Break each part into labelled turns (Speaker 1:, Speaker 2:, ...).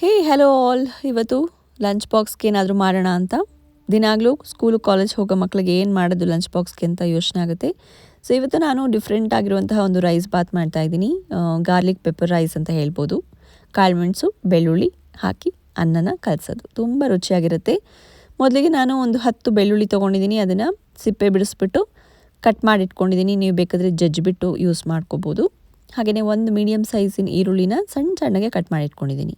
Speaker 1: ಹೇ hello all. ಇವತ್ತು lunch ಬಾಕ್ಸ್ಗೆ ಏನಾದರೂ ಮಾಡೋಣ ಅಂತ ದಿನಾಗಲೂ ಸ್ಕೂಲು ಕಾಲೇಜ್ ಹೋಗೋ ಮಕ್ಕಳಿಗೆ ಏನು ಮಾಡೋದು ಲಂಚ್ ಬಾಕ್ಸ್ಗೆ ಅಂತ ಯೋಚನೆ ಆಗುತ್ತೆ. ಸೊ ಇವತ್ತು ನಾನು ಡಿಫ್ರೆಂಟ್ ಆಗಿರುವಂತಹ ಒಂದು ರೈಸ್ ಬಾತ್ ಮಾಡ್ತಾಯಿದ್ದೀನಿ. ಗಾರ್ಲಿಕ್ ಪೆಪ್ಪರ್ ರೈಸ್ ಅಂತ ಹೇಳ್ಬೋದು. ಕಾಳುಮೆಣಸು ಬೆಳ್ಳುಳ್ಳಿ ಹಾಕಿ ಅನ್ನನ ಕಲಸೋದು ತುಂಬ ರುಚಿಯಾಗಿರುತ್ತೆ. ಮೊದಲಿಗೆ ನಾನು ಒಂದು 10 ಬೆಳ್ಳುಳ್ಳಿ ತೊಗೊಂಡಿದ್ದೀನಿ. ಅದನ್ನು ಸಿಪ್ಪೆ ಬಿಡಿಸ್ಬಿಟ್ಟು ಕಟ್ ಮಾಡಿ ಇಟ್ಕೊಂಡಿದ್ದೀನಿ. ನೀವು ಬೇಕಾದರೆ ಜಜ್ಜಿಬಿಟ್ಟು ಯೂಸ್ ಮಾಡ್ಕೋಬೋದು. ಹಾಗೆಯೇ ಒಂದು ಮೀಡಿಯಮ್ ಸೈಜಿನ ಈರುಳ್ಳಿನ ಸಣ್ಣಗೆ ಕಟ್ ಮಾಡಿ ಇಟ್ಕೊಂಡಿದ್ದೀನಿ.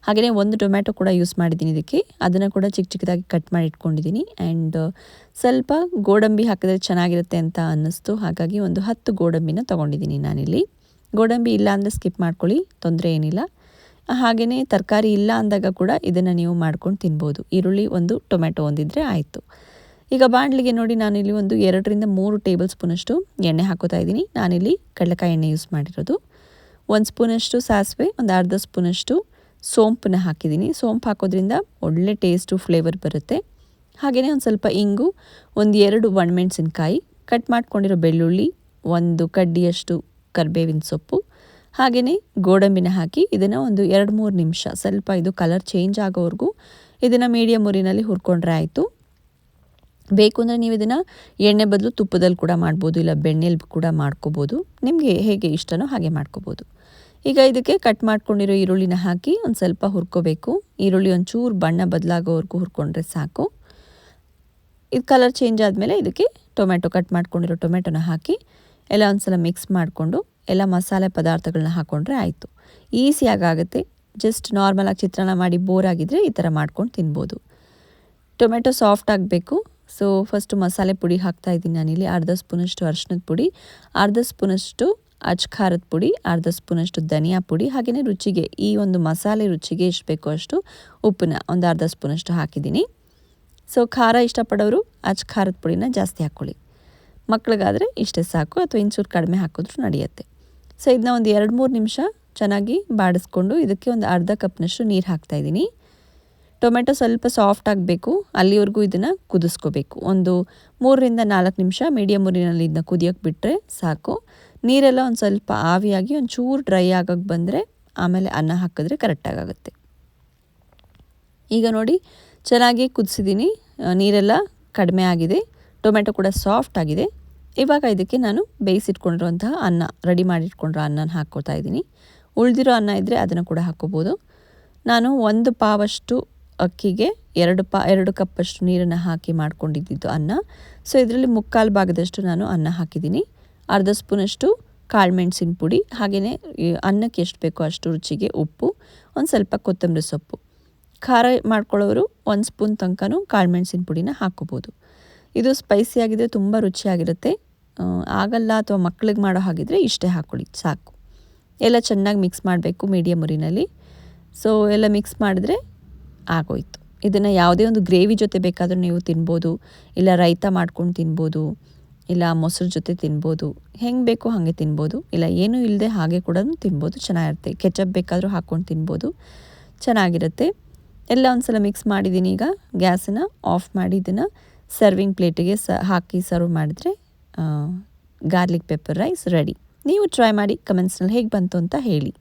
Speaker 1: ಹಾಗೆಯೇ ಒಂದು ಟೊಮ್ಯಾಟೊ ಕೂಡ ಯೂಸ್ ಮಾಡಿದ್ದೀನಿ ಇದಕ್ಕೆ. ಅದನ್ನು ಕೂಡ ಚಿಕ್ಕದಾಗಿ ಕಟ್ ಮಾಡಿ ಇಟ್ಕೊಂಡಿದ್ದೀನಿ. ಆ್ಯಂಡ್ ಸ್ವಲ್ಪ ಗೋಡಂಬಿ ಹಾಕಿದ್ರೆ ಚೆನ್ನಾಗಿರುತ್ತೆ ಅಂತ ಅನ್ನಿಸ್ತು. ಹಾಗಾಗಿ ಒಂದು 10 ಗೋಡಂಬಿನ ತೊಗೊಂಡಿದ್ದೀನಿ ನಾನಿಲ್ಲಿ. ಗೋಡಂಬಿ ಇಲ್ಲ ಅಂದರೆ ಸ್ಕಿಪ್ ಮಾಡ್ಕೊಳ್ಳಿ, ತೊಂದರೆ ಏನಿಲ್ಲ. ಹಾಗೆಯೇ ತರಕಾರಿ ಇಲ್ಲ ಅಂದಾಗ ಕೂಡ ಇದನ್ನು ನೀವು ಮಾಡ್ಕೊಂಡು ತಿನ್ಬೋದು. ಈರುಳ್ಳಿ ಒಂದು ಟೊಮ್ಯಾಟೊ ಒಂದಿದ್ರೆ ಆಯಿತು. ಈಗ ಬಾಣಲಿಗೆ ನೋಡಿ ನಾನಿಲ್ಲಿ ಒಂದು 2 ರಿಂದ 3 ಟೇಬಲ್ ಸ್ಪೂನಷ್ಟು ಎಣ್ಣೆ ಹಾಕೋತಾ ಇದ್ದೀನಿ. ನಾನಿಲ್ಲಿ ಕಡಲೆಕಾಯಿ ಎಣ್ಣೆ ಯೂಸ್ ಮಾಡಿರೋದು. 1 ಸ್ಪೂನಷ್ಟು ಸಾಸಿವೆ, ಒಂದು ಅರ್ಧ ಸ್ಪೂನಷ್ಟು ಸೋಂಪನ್ನ ಹಾಕಿದ್ದೀನಿ. ಸೋಂಪು ಹಾಕೋದ್ರಿಂದ ಒಳ್ಳೆ ಟೇಸ್ಟು ಫ್ಲೇವರ್ ಬರುತ್ತೆ. ಹಾಗೆಯೇ ಒಂದು ಸ್ವಲ್ಪ ಇಂಗು, ಒಂದು 2 ಒಣಮೆಣಸಿನ್ಕಾಯಿ, ಕಟ್ ಮಾಡ್ಕೊಂಡಿರೋ ಬೆಳ್ಳುಳ್ಳಿ, ಒಂದು ಕಡ್ಡಿಯಷ್ಟು ಕರಿಬೇವಿನ ಸೊಪ್ಪು, ಹಾಗೆಯೇ ಗೋಡಂಬಿನ ಹಾಕಿ ಇದನ್ನು ಒಂದು 2-3 ನಿಮಿಷ ಸ್ವಲ್ಪ ಇದು ಕಲರ್ ಚೇಂಜ್ ಆಗೋವರೆಗೂ ಇದನ್ನು ಮೀಡಿಯಮ್ ಉರಿನಲ್ಲಿ ಹುರ್ಕೊಂಡ್ರೆ ಆಯಿತು. ಬೇಕು ಅಂದರೆ ನೀವು ಇದನ್ನು ಎಣ್ಣೆ ಬದಲು ತುಪ್ಪದಲ್ಲಿ ಕೂಡ ಮಾಡ್ಬೋದು, ಇಲ್ಲ ಬೆಣ್ಣೆಲಿ ಕೂಡ ಮಾಡ್ಕೋಬೋದು. ನಿಮಗೆ ಹೇಗೆ ಇಷ್ಟನೋ ಹಾಗೆ ಮಾಡ್ಕೋಬೋದು. ಈಗ ಇದಕ್ಕೆ ಕಟ್ ಮಾಡ್ಕೊಂಡಿರೋ ಈರುಳ್ಳಿನ ಹಾಕಿ ಒಂದು ಸ್ವಲ್ಪ ಹುರ್ಕೋಬೇಕು. ಈರುಳ್ಳಿ ಒಂಚೂರು ಬಣ್ಣ ಬದಲಾಗೋವರೆಗೂ ಹುರ್ಕೊಂಡ್ರೆ ಸಾಕು. ಇದು ಕಲರ್ ಚೇಂಜ್ ಆದಮೇಲೆ ಇದಕ್ಕೆ ಕಟ್ ಮಾಡ್ಕೊಂಡಿರೋ ಟೊಮೆಟೊನ ಹಾಕಿ ಎಲ್ಲ ಒಂದು ಸಲ ಮಿಕ್ಸ್ ಮಾಡಿಕೊಂಡು ಎಲ್ಲ ಮಸಾಲೆ ಪದಾರ್ಥಗಳನ್ನ ಹಾಕ್ಕೊಂಡ್ರೆ ಆಯಿತು. ಈಸಿಯಾಗುತ್ತೆ. ಜಸ್ಟ್ ನಾರ್ಮಲಾಗಿ ಚಿತ್ರಾನ್ನ ಮಾಡಿ ಬೋರ್ ಆಗಿದ್ದರೆ ಈ ಥರ ಮಾಡ್ಕೊಂಡು ತಿನ್ಬೋದು. ಟೊಮೆಟೊ ಸಾಫ್ಟ್ ಆಗಬೇಕು. ಸೊ ಫಸ್ಟು ಮಸಾಲೆ ಪುಡಿ ಹಾಕ್ತಾಯಿದ್ದೀನಿ ನಾನಿಲ್ಲಿ. ಅರ್ಧ ಸ್ಪೂನಷ್ಟು ಅರಿಶಿಣದ ಪುಡಿ, ಅರ್ಧ ಸ್ಪೂನಷ್ಟು ಖಾರದ ಪುಡಿ, ಅರ್ಧ ಸ್ಪೂನಷ್ಟು ಧನಿಯಾ ಪುಡಿ, ಹಾಗೆಯೇ ರುಚಿಗೆ ಈ ಒಂದು ಮಸಾಲೆ ರುಚಿಗೆ ಎಷ್ಟು ಬೇಕೋ ಅಷ್ಟು ಉಪ್ಪನ್ನ ಒಂದು ಅರ್ಧ ಸ್ಪೂನಷ್ಟು ಹಾಕಿದ್ದೀನಿ. ಸೊ ಖಾರ ಇಷ್ಟಪಡೋರು ಖಾರದ ಪುಡಿನ ಜಾಸ್ತಿ ಹಾಕ್ಕೊಳ್ಳಿ. ಮಕ್ಳಿಗಾದರೆ ಇಷ್ಟೇ ಸಾಕು, ಅಥವಾ ಇಂಚೂರು ಕಡಿಮೆ ಹಾಕಿದ್ರೂ ನಡೆಯುತ್ತೆ. ಸೊ ಇದನ್ನ ಒಂದು 2-3 ನಿಮಿಷ ಚೆನ್ನಾಗಿ ಬಾಡಿಸ್ಕೊಂಡು ಇದಕ್ಕೆ ಒಂದು ಅರ್ಧ ಕಪ್ನಷ್ಟು ನೀರು ಹಾಕ್ತಾಯಿದ್ದೀನಿ. ಟೊಮೆಟೊ ಸ್ವಲ್ಪ ಸಾಫ್ಟ್ ಆಗಬೇಕು, ಅಲ್ಲಿವರೆಗೂ ಇದನ್ನು ಕುದಿಸ್ಕೋಬೇಕು. ಒಂದು 3 ರಿಂದ 4 ನಿಮಿಷ ಮೀಡಿಯಮ್ ಉರಿನಲ್ಲಿ ಇದನ್ನ ಕುದಿಯೋಕ್ಕೆ ಬಿಟ್ಟರೆ ಸಾಕು. ನೀರೆಲ್ಲ ಒಂದು ಸ್ವಲ್ಪ ಆವಿಯಾಗಿ ಒಂಚೂರು ಡ್ರೈ ಆಗೋಕ್ಕೆ ಬಂದರೆ ಆಮೇಲೆ ಅನ್ನ ಹಾಕಿದ್ರೆ ಕರೆಕ್ಟಾಗುತ್ತೆ. ಈಗ ನೋಡಿ ಚೆನ್ನಾಗಿ ಕುದಿಸಿದ್ದೀನಿ, ನೀರೆಲ್ಲ ಕಡಿಮೆ ಆಗಿದೆ, ಟೊಮೆಟೊ ಕೂಡ ಸಾಫ್ಟ್ ಆಗಿದೆ. ಇವಾಗ ಇದಕ್ಕೆ ನಾನು ಬೇಯಿಸಿಟ್ಕೊಂಡಿರುವಂತಹ ಅನ್ನ, ರೆಡಿ ಮಾಡಿಟ್ಕೊಂಡಿರೋ ಅನ್ನನ ಹಾಕ್ಕೋತಾ ಇದ್ದೀನಿ. ಉಳಿದಿರೋ ಅನ್ನ ಇದ್ದರೆ ಅದನ್ನು ಕೂಡ ಹಾಕ್ಕೋಬೋದು. ನಾನು 1 ಪಾವಷ್ಟು ಅಕ್ಕಿಗೆ 2 ಕಪ್ಪಷ್ಟು ನೀರನ್ನು ಹಾಕಿ ಮಾಡ್ಕೊಂಡಿದ್ದು ಅನ್ನ. ಸೊ ಇದರಲ್ಲಿ 3/4 ಭಾಗದಷ್ಟು ನಾನು ಅನ್ನ ಹಾಕಿದ್ದೀನಿ. ಅರ್ಧ ಸ್ಪೂನಷ್ಟು ಕಾಳುಮೆಣಸಿನ ಪುಡಿ, ಹಾಗೆಯೇ ಅನ್ನಕ್ಕೆ ಎಷ್ಟು ಬೇಕೋ ಅಷ್ಟು ರುಚಿಗೆ ಉಪ್ಪು, ಒಂದು ಸ್ವಲ್ಪ ಕೊತ್ತಂಬರಿ ಸೊಪ್ಪು. ಖಾರ ಮಾಡ್ಕೊಳ್ಳೋರು 1 ಸ್ಪೂನ್ ತನಕನೂ ಕಾಳುಮೆಣಸಿನ ಪುಡಿನ ಹಾಕ್ಕೋಬೋದು. ಇದು ಸ್ಪೈಸಿಯಾಗಿದ್ದರೆ ತುಂಬ ರುಚಿಯಾಗಿರುತ್ತೆ. ಆಗಲ್ಲ ಅಥವಾ ಮಕ್ಕಳಿಗೆ ಮಾಡೋ ಹಾಗಿದ್ರೆ ಇಷ್ಟೇ ಹಾಕ್ಕೊಳ್ಳಿ ಸಾಕು. ಎಲ್ಲ ಚೆನ್ನಾಗಿ ಮಿಕ್ಸ್ ಮಾಡಬೇಕು ಮೀಡಿಯಮ್ ಉರಿನಲ್ಲಿ. ಸೊ ಎಲ್ಲ ಮಿಕ್ಸ್ ಮಾಡಿದ್ರೆ ಆಗೋಯ್ತು. ಇದನ್ನು ಯಾವುದೇ ಒಂದು ಗ್ರೇವಿ ಜೊತೆ ಬೇಕಾದರೂ ನೀವು ತಿನ್ಬೋದು, ಇಲ್ಲ ರೈತ ಮಾಡ್ಕೊಂಡು ತಿನ್ಬೋದು, ಇಲ್ಲ ಮೊಸರು ಜೊತೆ ತಿನ್ಬೋದು. ಹೆಂಗೆ ಬೇಕೋ ಹಾಗೆ ತಿನ್ಬೋದು, ಇಲ್ಲ ಏನೂ ಇಲ್ಲದೆ ಹಾಗೆ ಕೂಡ ತಿನ್ಬೋದು, ಚೆನ್ನಾಗಿರುತ್ತೆ. ಕೆಚಪ್ ಬೇಕಾದರೂ ಹಾಕ್ಕೊಂಡು ತಿನ್ಬೋದು, ಚೆನ್ನಾಗಿರುತ್ತೆ. ಎಲ್ಲ ಒಂದು ಸಲ ಮಿಕ್ಸ್ ಮಾಡಿದ್ದೀನಿ. ಈಗ ಗ್ಯಾಸನ್ನು ಆಫ್ ಮಾಡಿ ಇದನ್ನು ಸರ್ವಿಂಗ್ ಪ್ಲೇಟಿಗೆ ಹಾಕಿ ಸರ್ವ್ ಮಾಡಿದರೆ ಗಾರ್ಲಿಕ್ ಪೆಪ್ಪರ್ ರೈಸ್ ರೆಡಿ. ನೀವು ಟ್ರೈ ಮಾಡಿ, ಕಮೆಂಟ್ಸ್ನಲ್ಲಿ ಹೇಗೆ ಬಂತು ಅಂತ ಹೇಳಿ.